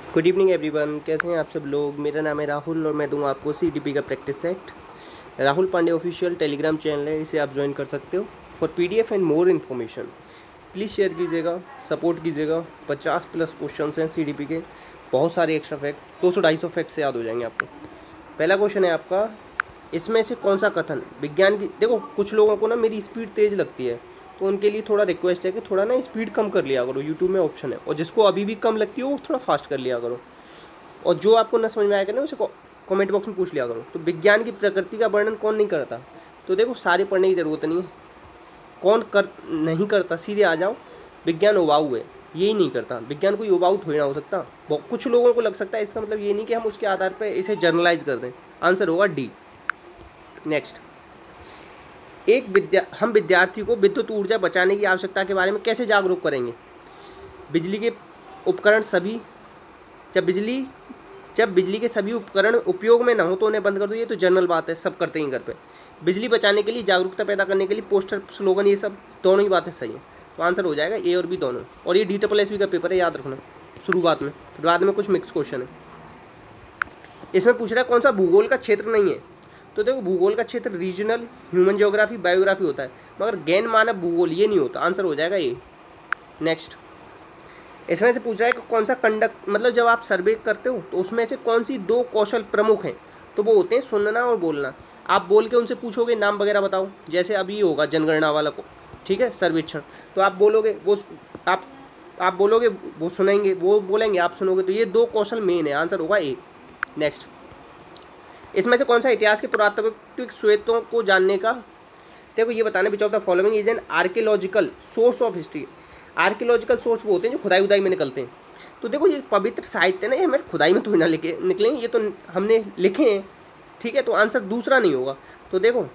Good evening everyone, कैसे हैं आप सब लोग। मेरा नाम है राहुल और मैं दूंगा आपको सीडीपी का practice set. Rahul Pandey official Telegram channel है, इसे आप ज्वाइन कर सकते हो। For PDF and more information please share कीजिएगा, सपोर्ट कीजिएगा। 50+ क्वेश्चन हैं सीडीपी के, बहुत सारे एक्स्ट्रा फैक्ट, 200-250 फैक्ट से याद हो जाएंगे आपको। पहला क्वेश्चन है आपका, इसमें से कौन सा कथन विज्ञान की, देखो कुछ लोगों को ना मेरी स्पीड तेज़ लगती है, तो उनके लिए थोड़ा रिक्वेस्ट है कि थोड़ा ना स्पीड कम कर लिया करो। यूट्यूब में ऑप्शन है, और जिसको अभी भी कम लगती है वो थोड़ा फास्ट कर लिया करो। और जो आपको ना समझ में आएगा ना उसे कमेंट बॉक्स में पूछ लिया करो। तो विज्ञान की प्रकृति का वर्णन कौन नहीं करता, तो देखो सारे पढ़ने की ज़रूरत नहीं है। कौन कर नहीं करता, सीधे आ जाओ। विज्ञान उबाऊ है, यही नहीं करता। विज्ञान कोई उबाऊ थोड़ी ना हो सकता। कुछ लोगों को लग सकता है, इसका मतलब ये नहीं कि हम उसके आधार पर इसे जर्नलाइज कर दें। आंसर होगा डी। नेक्स्ट, हम विद्यार्थी को विद्युत ऊर्जा बचाने की आवश्यकता के बारे में कैसे जागरूक करेंगे। बिजली के उपकरण सभी जब बिजली के सभी उपकरण उपयोग में ना हो तो उन्हें बंद कर दो। ये तो जनरल बात है, सब करते हैं घर पे। बिजली बचाने के लिए, जागरूकता पैदा करने के लिए पोस्टर, स्लोगन, ये सब दोनों ही बातें सही हैं। तो आंसर हो जाएगा ए और बी दोनों। और ये DSSB का पेपर है, याद रखना शुरुआत में, फिर बाद में कुछ मिक्स क्वेश्चन है। इसमें पूछ रहा है कौन सा भूगोल का क्षेत्र नहीं है। तो देखो भूगोल का क्षेत्र रीजनल, ह्यूमन ज्योग्राफी, बायोग्राफी होता है, मगर गैन मानव भूगोल ये नहीं होता। आंसर हो जाएगा ये। नेक्स्ट, इसमें से पूछ रहा है कि कौन सा कंडक्ट, मतलब जब आप सर्वे करते हो तो उसमें से कौन सी 2 कौशल प्रमुख हैं। तो वो होते हैं सुनना और बोलना। आप बोल के उनसे पूछोगे नाम वगैरह बताओ, जैसे अभी होगा जनगणना वाला को, ठीक है, सर्वेक्षण, तो आप बोलोगे वो, आप आप बोलोगे वो सुनेंगे, वो बोलेंगे आप सुनोगे। तो ये 2 कौशल मेन है। आंसर होगा ए। नेक्स्ट, इसमें से कौन सा इतिहास के पुरातात्विक स्रोतों को जानने का, देखो ये बताने which of the following is an archaeological source of history. Archaeological source वो होते हैं जो खुदाई उदाई में निकलते हैं। तो देखो ये पवित्र साहित्य ना, ये हमारे खुदाई में थोड़ी ना निकले, ये तो हमने लिखे हैं, ठीक है। तो आंसर दूसरा नहीं होगा। तो देखो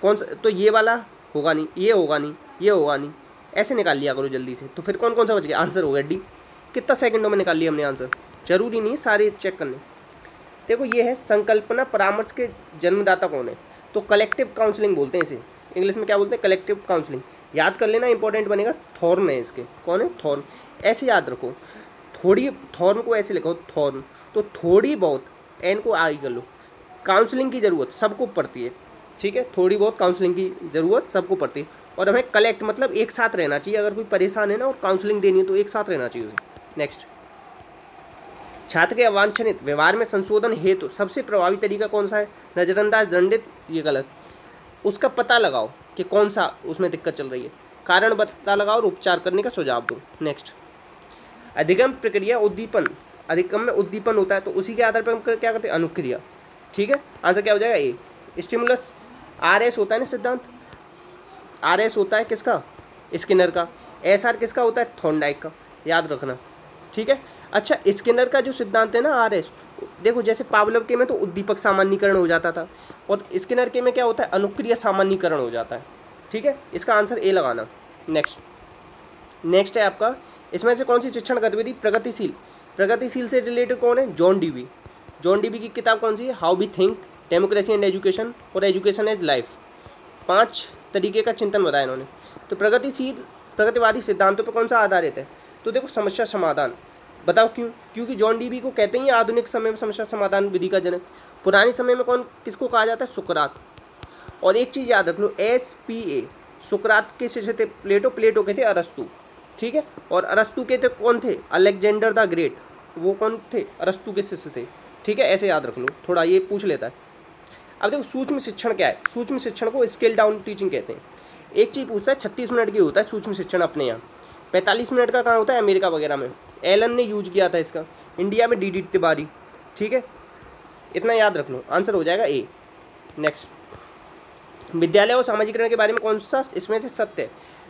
कौन सा, तो ये वाला होगा नहीं, ये होगा नहीं, ये होगा नहीं, ऐसे निकाल लिया करो जल्दी से। तो फिर कौन कौन सा बच गया, आंसर हो गया डी। कितना सेकंडों में निकाल लिया हमने आंसर, जरूरी नहीं सारे चेक करने। देखो ये है संकल्पना परामर्श के जन्मदाता कौन है। तो कलेक्टिव काउंसलिंग बोलते हैं इसे, इंग्लिश में क्या बोलते हैं, कलेक्टिव काउंसलिंग। याद कर लेना, इंपॉर्टेंट बनेगा। थॉर्न है इसके, कौन है, थॉर्न। ऐसे याद रखो, थोड़ी, थॉर्न को ऐसे लिखो, थॉर्न। तो थोड़ी बहुत, एन को आई कर लो। काउंसलिंग की ज़रूरत सबको पड़ती है, ठीक है। थोड़ी बहुत काउंसलिंग की ज़रूरत सबको पड़ती है। और हमें कलेक्ट मतलब एक साथ रहना चाहिए। अगर कोई परेशान है ना और काउंसलिंग देनी है तो एक साथ रहना चाहिए उसे। नेक्स्ट, छात्र के अवांछनित व्यवहार में संशोधन हेतु सबसे प्रभावी तरीका कौन सा है। नज़रअंदाज, दंडित, ये गलत। उसका पता लगाओ कि कौन सा उसमें दिक्कत चल रही है, कारण पता लगाओ और उपचार करने का सुझाव दो। नेक्स्ट, अधिगम प्रक्रिया उद्दीपन, अधिगम में उद्दीपन होता है तो उसी के आधार पर हम क्या करते हैं, अनुक्रिया, ठीक है। आंसर क्या हो जाएगा, ए। स्टिमुलस, RS होता है ना सिद्धांत, RS होता है किसका, स्किनर का। SR किसका होता है, थॉर्नडाइक का, याद रखना, ठीक है। अच्छा, स्किनर का जो सिद्धांत है ना RS, देखो जैसे पावलोव के में तो उद्दीपक सामान्यीकरण हो जाता था, और स्किनर के में क्या होता है, अनुक्रिया सामान्यीकरण हो जाता है, ठीक है। इसका आंसर ए लगाना। नेक्स्ट है आपका, इसमें से कौन सी शिक्षण गतिविधि प्रगतिशील, प्रगतिशील से रिलेटेड कौन है, जॉन डीवी। जॉन डीवी की किताब कौन सी है, how we think, democracy and education, और एजुकेशन एज लाइफ। 5 तरीके का चिंतन बताया इन्होंने। तो प्रगतिशील, प्रगतिवादी सिद्धांतों पर कौन सा आधारित है। तो देखो समस्या समाधान, बताओ क्यों, क्योंकि जॉन डीवी को कहते हैं आधुनिक समय में समस्या समाधान विधि का जनक। पुराने समय में कौन किसको कहा जाता है, सुकरात। और एक चीज़ याद रख लो, SPA, सुकरात के शिष्य थे प्लेटो के थे अरस्तु, ठीक है। और अरस्तु के थे कौन थे, अलेक्जेंडर द ग्रेट, वो कौन थे, अरस्तु के शिष्य थे, ठीक है। ऐसे याद रख लो, थोड़ा ये पूछ लेता है। अब देखो सूक्ष्म शिक्षण क्या है, सूक्ष्म शिक्षण को स्केल डाउन टीचिंग कहते हैं। एक चीज़ पूछता है, 36 मिनट की होता है सूक्ष्म शिक्षण अपने यहाँ, 45 मिनट का कहाँ होता है, अमेरिका वगैरह में। एलन ने यूज किया था इसका, इंडिया में DD तिवारी, ठीक है। इतना याद रख लो, आंसर हो जाएगा ए। नेक्स्ट, विद्यालय और सामाजिकरण के बारे में कौन सा इसमें से सत्य है।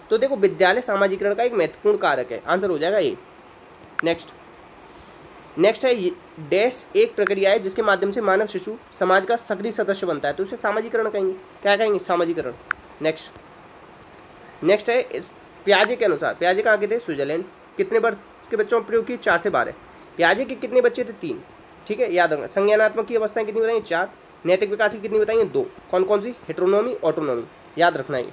तो देखो विद्यालय सामाजिकरण का एक महत्वपूर्ण कारक है, आंसर हो जाएगा ए। नेक्स्ट है डैश एक प्रक्रिया है जिसके माध्यम से मानव शिशु समाज का सक्रिय सदस्य बनता है, तो उसे सामाजिकरण कहेंगे। क्या कहेंगे, सामाजिकरण। नेक्स्ट है पियाजे के अनुसार, पियाजे कहाँ के थे, स्विट्जरलैंड। कितने वर्ष के बच्चों में प्रयोग की, 4 से 12। पियाजे के कितने बच्चे थे, 3, ठीक है, याद रखना। संज्ञानात्मक की अवस्थाएं कितनी बताएंगे, 4। नैतिक विकास की कितनी बताएंगे, 2। कौन कौन सी, हेटेरोनॉमी, ऑटोनॉमी, याद रखना ये,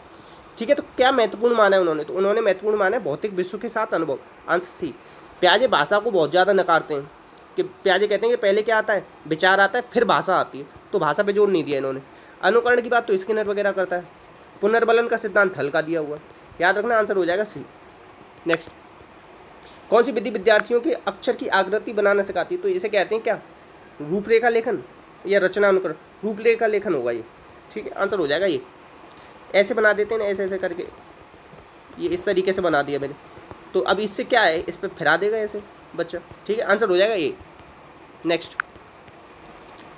ठीक है। तो क्या महत्वपूर्ण माना है उन्होंने, तो उन्होंने महत्वपूर्ण माना है भौतिक विश्व के साथ अनुभव, आंसर सी। प्याजे भाषा को बहुत ज़्यादा नकारते हैं कि प्याजे कहते हैं कि पहले क्या आता है, विचार आता है, फिर भाषा आती है, तो भाषा पे जोर नहीं दिया इन्होंने। अनुकरण की बात तो स्किनर वगैरह करता है। पुनर्बलन का सिद्धांत हल का दिया हुआ है, याद रखना, आंसर हो जाएगा सी। नेक्स्ट, कौन सी विधि विद्यार्थियों के अक्षर की आकृति बनाना सिखाती है? तो इसे कहते हैं क्या, रूपरेखा लेखन या रचना अनुकरण? रूपरेखा लेखन होगा ये, ठीक है, आंसर हो जाएगा ये। ऐसे बना देते हैं ना, ऐसे ऐसे करके, ये इस तरीके से बना दिया मैंने, तो अब इससे क्या है, इस पर फिरा देगा ऐसे बच्चा, ठीक है, आंसर हो जाएगा ये। नेक्स्ट,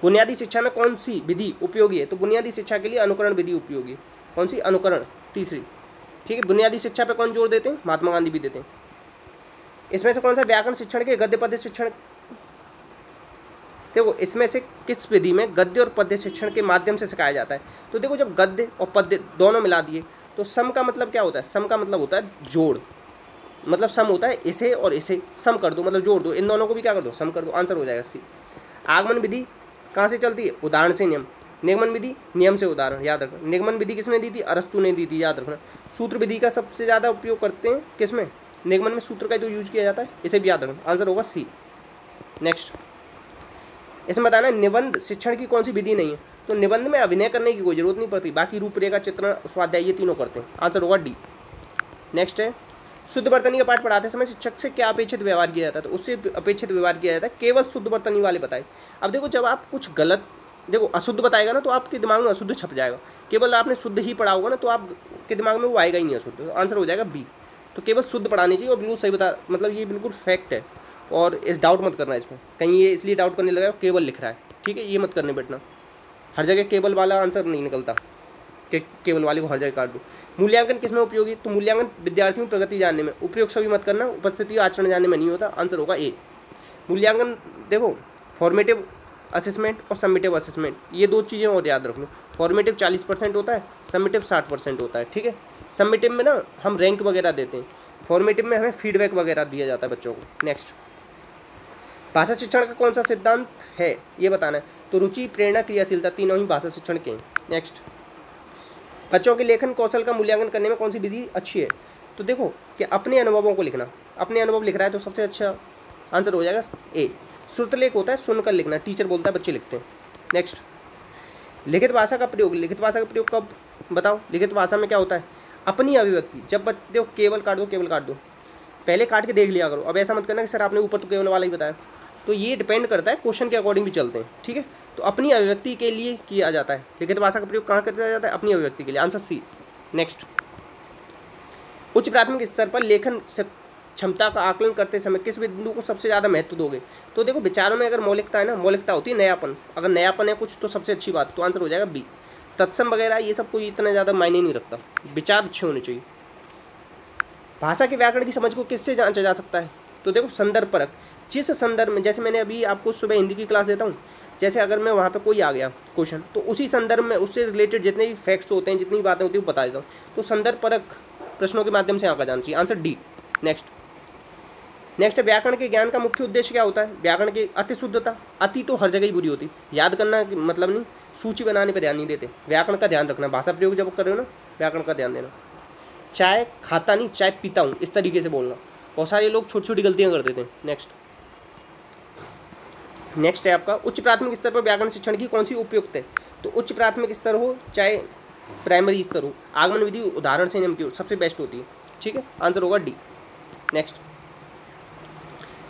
बुनियादी शिक्षा में कौन सी विधि उपयोगी है? तो बुनियादी शिक्षा के लिए अनुकरण विधि उपयोगी है। कौन सी? अनुकरण, तीसरी, ठीक है। बुनियादी शिक्षा पे कौन जोर देते हैं? महात्मा गांधी भी देते हैं। इसमें से कौन सा व्याकरण शिक्षण के गद्य पद्य शिक्षण, देखो इसमें से किस विधि में गद्य और पद्य शिक्षण के माध्यम से सिखाया जाता है? तो देखो जब गद्य और पद्य दोनों मिला दिए तो सम का मतलब क्या होता है? सम का मतलब होता है जोड़, मतलब सम होता है इसे और इसे सम कर दो, मतलब जोड़ दो, इन दोनों को भी क्या कर दो, सम कर दो, आंसर हो जाएगा सी। आगमन विधि कहाँ से चलती है? उदाहरण से नियम। निगमन विधि नियम से उदाहरण, याद रखना। निगमन विधि किसने दी थी? अरस्तु ने दी थी, याद रखना। सूत्र विधि का सबसे ज़्यादा उपयोग करते हैं किसमें? निगमन में सूत्र का तो यूज किया जाता है, इसे भी याद रखना, आंसर होगा सी। नेक्स्ट, इसमें बताना निबंध शिक्षण की कौन सी विधि नहीं है? तो निबंध में अभिनय करने की कोई जरूरत नहीं पड़ती, बाकी रूपरेखा, चित्रण, स्वाध्याय, ये तीनों करते हैं, आंसर होगा डी। नेक्स्ट है, शुद्ध वर्तनी का पाठ पढ़ाते समय शिक्षक से क्या अपेक्षित व्यवहार किया जाता है? तो उससे अपेक्षित व्यवहार किया जाता है केवल शुद्ध वर्तनी वाले बताए। अब देखो जब आप कुछ गलत, देखो अशुद्ध बताएगा ना तो आपके दिमाग में अशुद्ध छप जाएगा, केवल आपने शुद्ध ही पढ़ा होगा ना तो आपके दिमाग में वो आएगा ही नहीं अशुद्ध, तो आंसर हो जाएगा बी। तो केवल शुद्ध पढ़ानी चाहिए, और बिल्कुल सही बता, मतलब ये बिल्कुल फैक्ट है, और इस डाउट मत करना इसमें, कहीं ये इसलिए डाउट करने लगा केवल लिख रहा है, ठीक है, ये मत करने बैठना, हर जगह केवल वाला आंसर नहीं निकलता कि केवल वाले को हर जगह काट दो। मूल्यांकन किसमें उपयोगी? तो मूल्यांकन विद्यार्थियों की प्रगति जानने में, उपयोग सभी मत करना, उपस्थिति आचरण जानने में नहीं होता, आंसर होगा ए। मूल्यांकन देखो फॉर्मेटिव असेसमेंट और सबमिटिव असेसमेंट, ये दो चीज़ें और याद रख लो। फॉर्मेटिव 40% होता है, सबमिटिव 60% होता है, ठीक है। सबमिटिव में ना हम रैंक वगैरह देते हैं, फॉर्मेटिव में हमें फीडबैक वगैरह दिया जाता है बच्चों को। नेक्स्ट, भाषा शिक्षण का कौन सा सिद्धांत है ये बताना है? तो रुचि, प्रेरणा, क्रियाशीलता, तीनों ही भाषा शिक्षण के हैं। नेक्स्ट, बच्चों के लेखन कौशल का मूल्यांकन करने में कौन सी विधि अच्छी है? तो देखो कि अपने अनुभवों को लिखना, अपने अनुभव लिख रहा है तो सबसे अच्छा आंसर हो जाएगा ए। श्रुतलेख होता है सुनकर लिखना, टीचर बोलता है बच्चे लिखते हैं। नेक्स्ट, लिखित भाषा का प्रयोग, लिखित भाषा का प्रयोग कब बताओ? लिखित भाषा में क्या होता है? अपनी अभिव्यक्ति, जब बच्चे केवल काट दो, केवल काट दो, पहले काट के देख लिया करो, अब ऐसा मत करना कि सर आपने ऊपर तो केवल वाला ही बताया, तो ये डिपेंड करता है, क्वेश्चन के अकॉर्डिंग भी चलते हैं, ठीक है। तो अपनी अभिव्यक्ति के लिए किया जाता है, लिखित भाषा का प्रयोग कहाँ किया जाता है? अपनी अभिव्यक्ति के लिए, आंसर सी। नेक्स्ट, उच्च प्राथमिक स्तर पर लेखन क्षमता का आकलन करते समय किस बिंदु को सबसे ज़्यादा महत्व दोगे? तो देखो विचारों में अगर मौलिकता है ना, मौलिकता होती है नयापन, अगर नयापन है कुछ तो सबसे अच्छी बात, तो आंसर हो जाएगा बी। तत्सम वगैरह ये सब कोई इतना ज़्यादा मायने नहीं रखता, विचार अच्छे होने चाहिए। भाषा के व्याकरण की समझ को किससे जांचा जा सकता है? तो देखो संदर्भ परख, जिस संदर्भ में, जैसे मैंने अभी आपको सुबह हिंदी की क्लास देता हूँ, जैसे अगर मैं वहाँ पे कोई आ गया क्वेश्चन, तो उसी संदर्भ में उससे रिलेटेड जितने भी फैक्ट्स होते हैं, जितनी बातें होती हैं वो बता देता हूँ, तो संदर्भ परख प्रश्नों के माध्यम से आंका जाना चाहिए, आंसर डी। नेक्स्ट, व्याकरण के ज्ञान का मुख्य उद्देश्य क्या होता है? व्याकरण की अति शुद्धता, अति तो हर जगह ही बुरी होती, याद करना मतलब नहीं, सूची बनाने पर ध्यान नहीं देते, व्याकरण का ध्यान रखना, भाषा प्रयोग जब कर रहे हो ना व्याकरण का ध्यान देना। चाय खाता नहीं, चाय पीता हूँ, इस तरीके से बोलना, बहुत सारे लोग छोटी छोटी गलतियाँ कर देते हैं। नेक्स्ट है आपका, उच्च प्राथमिक स्तर पर व्याकरण शिक्षण की कौन सी उपयुक्त है? तो उच्च प्राथमिक स्तर हो चाहे प्राइमरी स्तर हो, आगमन विधि उदाहरण से नियम की सबसे बेस्ट होती है, ठीक है, आंसर होगा डी। नेक्स्ट,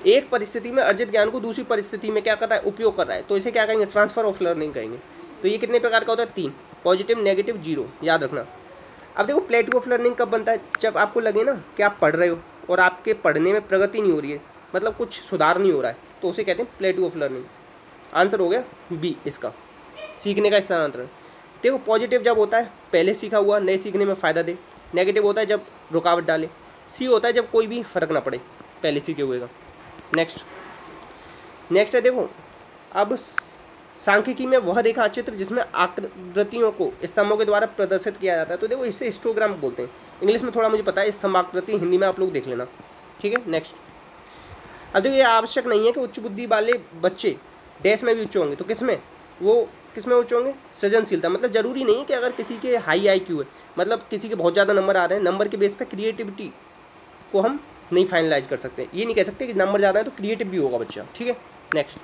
एक परिस्थिति में अर्जित ज्ञान को दूसरी परिस्थिति में क्या कर रहा है? उपयोग कर रहा है, तो इसे क्या कहेंगे? ट्रांसफर ऑफ लर्निंग कहेंगे। तो ये कितने प्रकार का होता है? 3, पॉजिटिव, नेगेटिव, जीरो, याद रखना। अब देखो प्लेटू ऑफ लर्निंग कब बनता है? जब आपको लगे ना कि आप पढ़ रहे हो और आपके पढ़ने में प्रगति नहीं हो रही है, मतलब कुछ सुधार नहीं हो रहा है, तो उसे कहते हैं प्लेटू ऑफ लर्निंग, आंसर हो गया बी इसका, सीखने का स्थानांतरण। देखो पॉजिटिव जब होता है पहले सीखा हुआ नए सीखने में फ़ायदा दे, नेगेटिव होता है जब रुकावट डाले, सी होता है जब कोई भी फर्क ना पड़े पहले सीखे हुए का। नेक्स्ट है देखो, अब सांख्यिकी में वह रेखा चित्र जिसमें आकृतियों को स्तंभों के द्वारा प्रदर्शित किया जाता है, तो देखो इसे हिस्टोग्राम बोलते हैं, इंग्लिश में थोड़ा मुझे पता है, स्तंभाकृति हिंदी में आप लोग देख लेना, ठीक है। नेक्स्ट, अब देखो ये आवश्यक नहीं है कि उच्च बुद्धि वाले बच्चे डैश में भी उच्च होंगे, तो किसमें उच्च होंगे? सृजनशीलता, मतलब जरूरी नहीं है कि अगर किसी के हाई IQ है, मतलब किसी के बहुत ज़्यादा नंबर आ रहे हैं, नंबर के बेस पर क्रिएटिविटी को हम नहीं फाइनलाइज कर सकते। ये नहीं कह सकते कि नंबर ज़्यादा है तो क्रिएटिव भी होगा बच्चा, ठीक है। नेक्स्ट,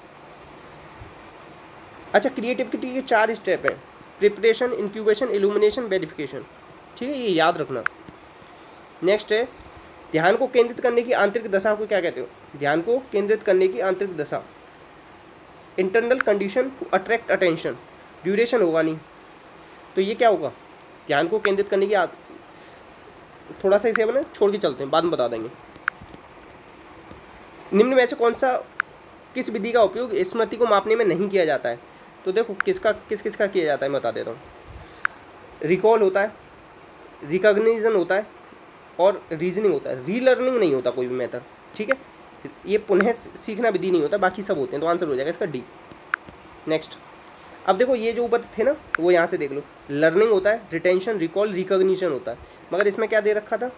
अच्छा क्रिएटिविटी के 4 स्टेप हैं, प्रिपरेशन, इंक्यूबेशन, इल्यूमिनेशन, वेरिफिकेशन, ठीक है, ये याद रखना। नेक्स्ट है, ध्यान को केंद्रित करने की आंतरिक दशा को क्या कहते हो? ध्यान को केंद्रित करने की आंतरिक दशा, internal condition to attract attention, duration होगा नहीं, तो ये क्या होगा? ध्यान को केंद्रित करने की थोड़ा सा इसे अपने छोड़ के चलते हैं, बाद में बता देंगे। निम्न में से कौन सा, किस विधि का उपयोग स्मृति को मापने में नहीं किया जाता है? तो देखो किसका किया जाता है, मैं बता देता हूँ। रिकॉल होता है, रिकॉग्निशन होता है और रीजनिंग होता है। रीलर्निंग नहीं होता कोई भी मेथड, ठीक है। ये पुनः सीखना विधि नहीं होता, बाकी सब होते हैं, तो आंसर हो जाएगा इसका डी। नेक्स्ट, अब देखो ये जो ऊपर थे ना, वो यहाँ से देख लो, लर्निंग होता है, रिटेंशन, रिकॉल, रिकॉग्निशन होता है, मगर इसमें क्या दे रखा था?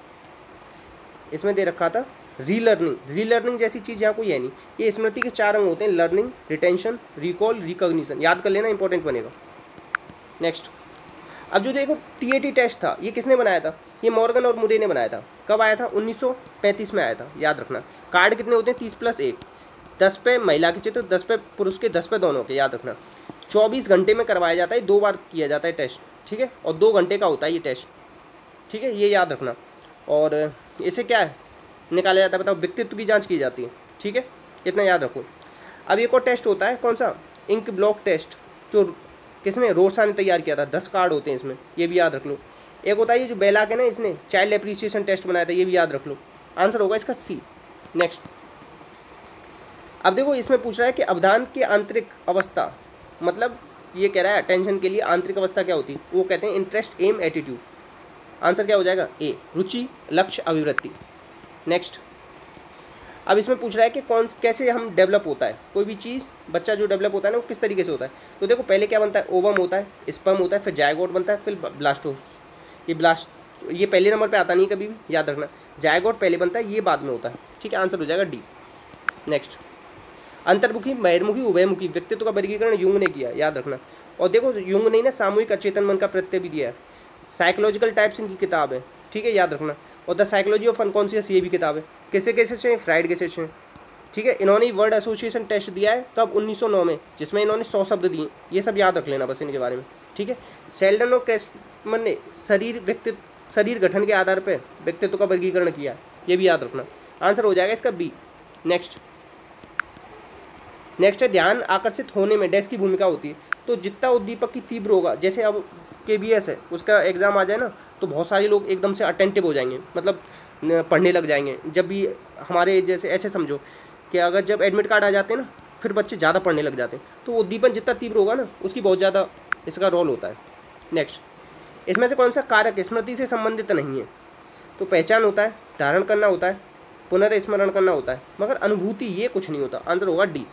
इसमें दे रखा था रीलर्निंग। रीलर्निंग जैसी चीज़ यहाँ कोई है नहीं। ये स्मृति के 4 अंग होते हैं, लर्निंग, रिटेंशन, रिकॉल, रिकॉग्निशन, याद कर लेना, इंपॉर्टेंट बनेगा। नेक्स्ट, अब जो देखो TAT टेस्ट था, ये किसने बनाया था? ये मॉर्गन और मुरे ने बनाया था। कब आया था? 1935 में आया था, याद रखना। कार्ड कितने होते हैं? 30+1, 10 पे महिला के चित्र, 10 पे पुरुष के, 10 पे दोनों के, याद रखना। 24 घंटे में करवाया जाता है, 2 बार किया जाता है टेस्ट, ठीक है, और 2 घंटे का होता है ये टेस्ट, ठीक है, ये याद रखना। और इसे क्या है निकाला जाता है बताओ? व्यक्तित्व की जांच की जाती है, ठीक है, इतना याद रखो। अब एक और टेस्ट होता है, कौन सा? इंक ब्लॉक टेस्ट, जो किसने? रोसा ने तैयार किया था। 10 कार्ड होते हैं इसमें, ये भी याद रख लो। एक होता है ये जो बेलाक है ना, इसने चाइल्ड एप्रिसिएशन टेस्ट बनाया था, ये भी याद रख लो। आंसर होगा इसका सी। नेक्स्ट, अब देखो इसमें पूछ रहा है कि अवधान की आंतरिक अवस्था, मतलब ये कह रहा है अटेंशन के लिए आंतरिक अवस्था क्या होती है? वो कहते हैं इंटरेस्ट, एम, एटीट्यूड। आंसर क्या हो जाएगा? ए, रुचि, लक्ष्य, अभिवृत्ति। नेक्स्ट, अब इसमें पूछ रहा है कि कैसे हम डेवलप होता है कोई भी चीज़, बच्चा जो डेवलप होता है ना, वो किस तरीके से होता है? तो देखो पहले क्या बनता है? ओवम होता है, स्पर्म होता है, फिर जायगोट बनता है, फिर ब्लास्टोस। ये पहले नंबर पे आता नहीं कभी भी, याद रखना। जायगोट पहले बनता है, ये बाद में होता है, ठीक है, आंसर हो जाएगा डी। नेक्स्ट, अंतर्मुखी, बहिर्मुखी, उभयमुखी व्यक्तित्व का वर्गीकरण युंग ने किया, याद रखना। और देखो युंग ने ना सामूहिक अचेतन मन का प्रत्यय भी दिया है। साइकोलॉजिकल टाइप्स इनकी किताब है, ठीक है, याद रखना। और द साइकोलॉजी ऑफ अनकॉन्शियस, ये भी किताब है। किसे कैसे से? फ्राइड कैसे से, ठीक है। इन्होंने वर्ड एसोसिएशन टेस्ट दिया है कब? 1909 में, जिसमें इन्होंने 100 शब्द दिए, ये सब याद रख लेना बस इनके बारे में, ठीक है। सेल्डन और क्रेसमन ने शरीर गठन के आधार पर व्यक्तित्व का वर्गीकरण किया, ये भी याद रखना। आंसर हो जाएगा इसका बी। नेक्स्ट है, ध्यान आकर्षित होने में डैश की भूमिका होती है। तो जितना उद्दीपक की तीव्र होगा, जैसे अब KBS है, उसका एग्जाम आ जाए ना, तो बहुत सारे लोग एकदम से अटेंटिव हो जाएंगे, मतलब पढ़ने लग जाएंगे। जब भी हमारे जैसे ऐसे समझो कि अगर जब एडमिट कार्ड आ जाते हैं ना, फिर बच्चे ज़्यादा पढ़ने लग जाते हैं, तो उद्दीपन जितना तीव्र होगा ना, उसकी बहुत ज़्यादा इसका रोल होता है। नेक्स्ट, इसमें से कौन सा कारक स्मृति से संबंधित नहीं है? तो पहचान होता है, धारण करना होता है, पुनर्स्मरण करना होता है, मगर अनुभूति ये कुछ नहीं होता। आंसर होगा डी।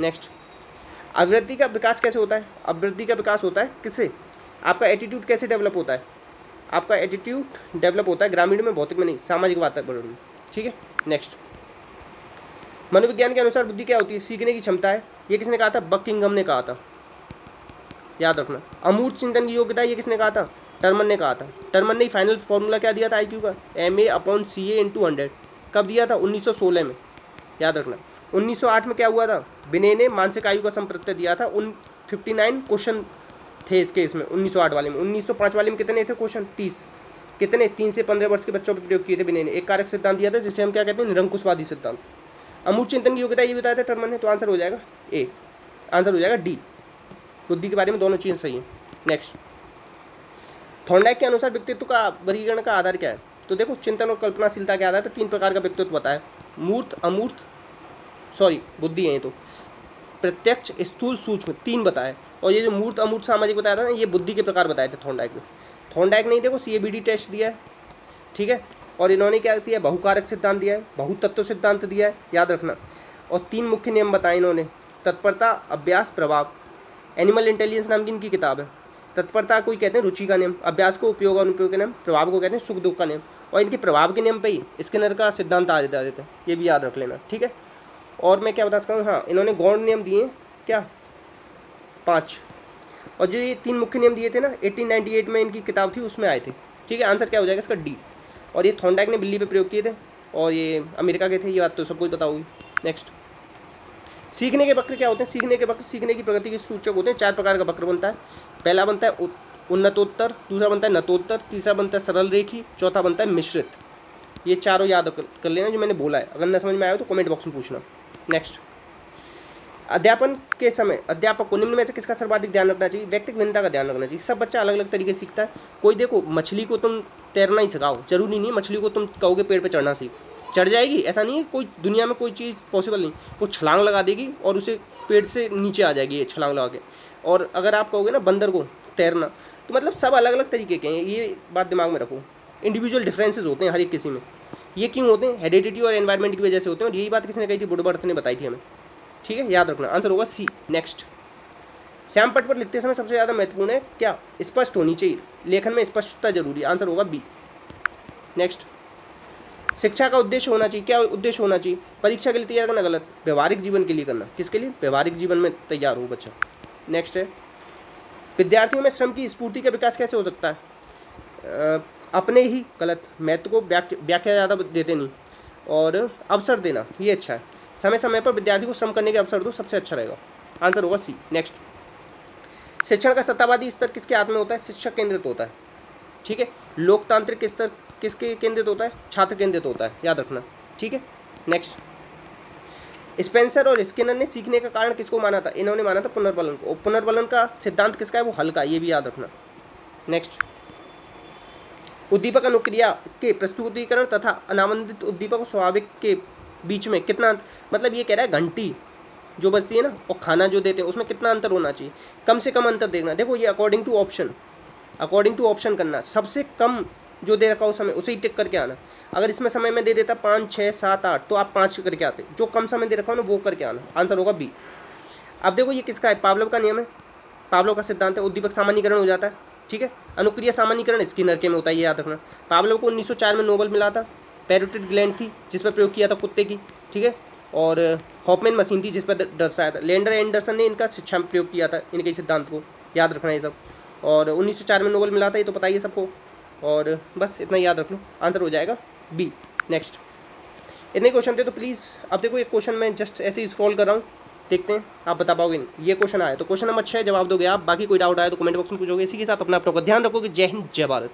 नेक्स्ट, अभिवृद्धि का विकास कैसे होता है? अभिवृद्धि का विकास होता है किससे? आपका एटीट्यूड कैसे डेवलप होता है? आपका एटीट्यूड डेवलप होता है ग्रामीण में, भौतिक में नहीं, सामाजिक वातावरण में, ठीक है। नेक्स्ट, मनोविज्ञान के अनुसार बुद्धि क्या होती है? सीखने की क्षमता है। ये किसने कहा था? बकिंघम ने कहा था, याद रखना। अमूर्त चिंतन की योग्यता, ये किसने कहा था? टर्मन ने कहा था। टर्मन ने फाइनल फॉर्मूला क्या दिया था IQ का? MA/CA/100। कब दिया था? 1916 में, याद रखना। 1908 में क्या हुआ था? विनय ने मानसिक आयु का संप्रत्यय दिया था। 59 क्वेश्चन थे इसके, इसमें 1908 वाले में। 1905 वाले में कितने थे क्वेश्चन? 30। कितने? 3 से 15 वर्ष के बच्चों पर प्रयोग किए थे विनय ने। एक कारक सिद्धांत दिया था जिसे हम क्या कहते हैं? निरंकुशवादी सिद्धांत। अमूर्त चिंतन की योग्यता ये बताया था टर्मन ने, तो आंसर हो जाएगा ए। आंसर हो जाएगा डी। बुद्धि के बारे में दोनों चीज़ सही है। नेक्स्ट, थॉर्नडाइक के अनुसार व्यक्तित्व का वर्गीकरण का आधार क्या है? तो देखो चिंतन और कल्पनाशीलता के आधार पर 3 प्रकार का व्यक्तित्व बताया। मूर्त, अमूर्त, बुद्धि है ये तो, प्रत्यक्ष, स्थूल, सूक्ष्म, 3 बताए। और ये जो मूर्त, अमूर्त, सामाजिक बताया था ना, ये बुद्धि के प्रकार बताए थे थॉर्नडाइक ने। थॉर्नडाइक ने देखो CABD टेस्ट दिया है, ठीक है। और इन्होंने क्या दिया? बहुकारक सिद्धांत दिया है, बहुतत्व सिद्धांत दिया है, याद रखना। और 3 मुख्य नियम बताए इन्होंने, तत्परता, अभ्यास, प्रभाव। एनिमल इंटेलिजेंस नाम की इनकी किताब है। तत्परता को कहते हैं रुचि का नियम, अभ्यास को उपयोग और अनुपयोग का नियम, प्रभाव को कहते हैं सुख दुख का नियम। और इनके प्रभाव के नियम पे ही स्किनर का सिद्धांत आधारित है, ये भी याद रख लेना, ठीक है। और मैं क्या बता सकता हूँ, हाँ, इन्होंने गौण नियम दिए हैं क्या? 5। और जो ये 3 मुख्य नियम दिए थे ना, 1898 में इनकी किताब थी, उसमें आए थे, ठीक है। आंसर क्या हो जाएगा इसका? डी। और ये थॉर्नडाइक ने बिल्ली पे प्रयोग किए थे, और ये अमेरिका के थे, ये बात तो सबको पता होगी। नेक्स्ट, सीखने के वक्र क्या होते हैं? सीखने के वक्र सीखने की प्रगति के सूचक होते हैं। 4 प्रकार का वक्र बनता है। पहला बनता है उन्नतोत्तर, दूसरा बनता है नतोत्तर, तीसरा बनता है सरल रेखी, चौथा बनता है मिश्रित। ये चारों याद कर लेना जो मैंने बोला है। अगर न समझ में आया तो कमेंट बॉक्स में पूछना। नेक्स्ट, अध्यापन के समय अध्यापक को निम्न में से किसका सर्वाधिक ध्यान रखना चाहिए? व्यक्तिगत भिन्नता का ध्यान रखना चाहिए। सब बच्चा अलग अलग तरीके से सीखता है। कोई देखो, मछली को तुम तैरना ही सिखाओ, जरूरी नहीं है मछली को तुम कहोगे पेड़ पे चढ़ना सीख, चढ़ जाएगी, ऐसा नहीं है। कोई दुनिया में कोई चीज़ पॉसिबल नहीं, वो छलांग लगा देगी और उसे पेड़ से नीचे आ जाएगी ये छलांग लगा के। और अगर आप कहोगे ना बंदर को तैरना, तो मतलब सब अलग अलग तरीके के हैं, ये बात दिमाग में रखो। इंडिविजुअल डिफरेंसेस होते हैं हर एक किसी में। ये क्यों होते हैं? हेरिडिटी और एनवायरनमेंट की वजह से होते हैं। और यही बात किसने कही थी? बुडबर्थ ने बताई थी हमें। ठीक है, याद रखना। आंसर होगा सी। नेक्स्ट, श्याम पट पर लिखते समय सबसे ज़्यादा महत्वपूर्ण है क्या? स्पष्ट होनी चाहिए, लेखन में स्पष्टता जरूरी है। आंसर होगा बी। नेक्स्ट, शिक्षा का उद्देश्य होना चाहिए। क्या उद्देश्य होना चाहिए? परीक्षा के लिए तैयार करना गलत, व्यवहारिक जीवन के लिए करना। किसके लिए? व्यवहारिक जीवन में तैयार हो बच्चा। नेक्स्ट है, विद्यार्थियों में श्रम की स्फूर्ति का विकास कैसे हो सकता है? अपने ही गलत, महत्व को व्याख्या ज़्यादा देते नहीं, और अवसर देना, ये अच्छा है। समय समय पर विद्यार्थी को श्रम करने के अवसर दो, सबसे अच्छा रहेगा। आंसर होगा सी। नेक्स्ट, शिक्षण का सत्तावादी स्तर किसके हाथ में होता है? शिक्षक केंद्रित होता है। ठीक है, लोकतांत्रिक स्तर किसके केंद्रित होता है? छात्र केंद्रित होता है, याद रखना। ठीक है। नेक्स्ट, स्पेंसर और स्किनर ने सीखने का कारण किसको माना था? इन्होंने माना था पुनर्बलन को। पुनर्बलन का सिद्धांत किसका है? वो हल का, ये भी याद रखना। नेक्स्ट, उद्दीपक अनुक्रिया के प्रस्तुतीकरण तथा अनावंतित उद्दीपक और स्वाभाविक के बीच में कितना मतलब ये कह रहा है घंटी जो बजती है ना और खाना जो देते हैं उसमें कितना अंतर होना चाहिए? कम से कम अंतर देखना। देखो ये अकॉर्डिंग टू ऑप्शन करना। सबसे कम जो दे रखा हो समय उसे ही टिक करके आना। अगर इसमें समय में दे देता 5, 6, 7, 8 तो आप 5 करके आते। जो कम समय दे रखा हो ना वो करके आना। आंसर होगा बी। अब देखो ये किसका है? पावलोव का नियम है, पावलोव का सिद्धांत है। उद्दीपक सामान्यीकरण हो जाता है। ठीक है, अनुक्रिया सामान्यीकरण स्किनर के में होता है, ये याद रखना। पावलोव को 1904 में नोबेल मिला था। पैरोटिड ग्लैंड थी जिस पर प्रयोग किया था कुत्ते की। ठीक है, और हॉफमैन मशीन थी जिस पर दर्शाया था। लेंडर एंडरसन ने इनका शिक्षा में प्रयोग किया था, इनके सिद्धांत को याद रखना ये सब। और 1904 में नोबेल मिला था, ये तो पता ही है सबको। और बस इतना याद रख लो, आंसर हो जाएगा बी। नेक्स्ट, इतने क्वेश्चन थे तो प्लीज़ अब देखो एक क्वेश्चन मैं जस्ट ऐसे ही स्क्रॉल कर रहा हूँ, देखते हैं आप बता पाओगे नहीं। ये क्वेश्चन आया तो क्वेश्चन नंबर 6 जवाब दोगे आप। बाकी कोई डाउट आया तो कमेंट बॉक्स में पूछोगे। इसी के साथ अपना ध्यान रखोगे। जय हिंद, जय भारत।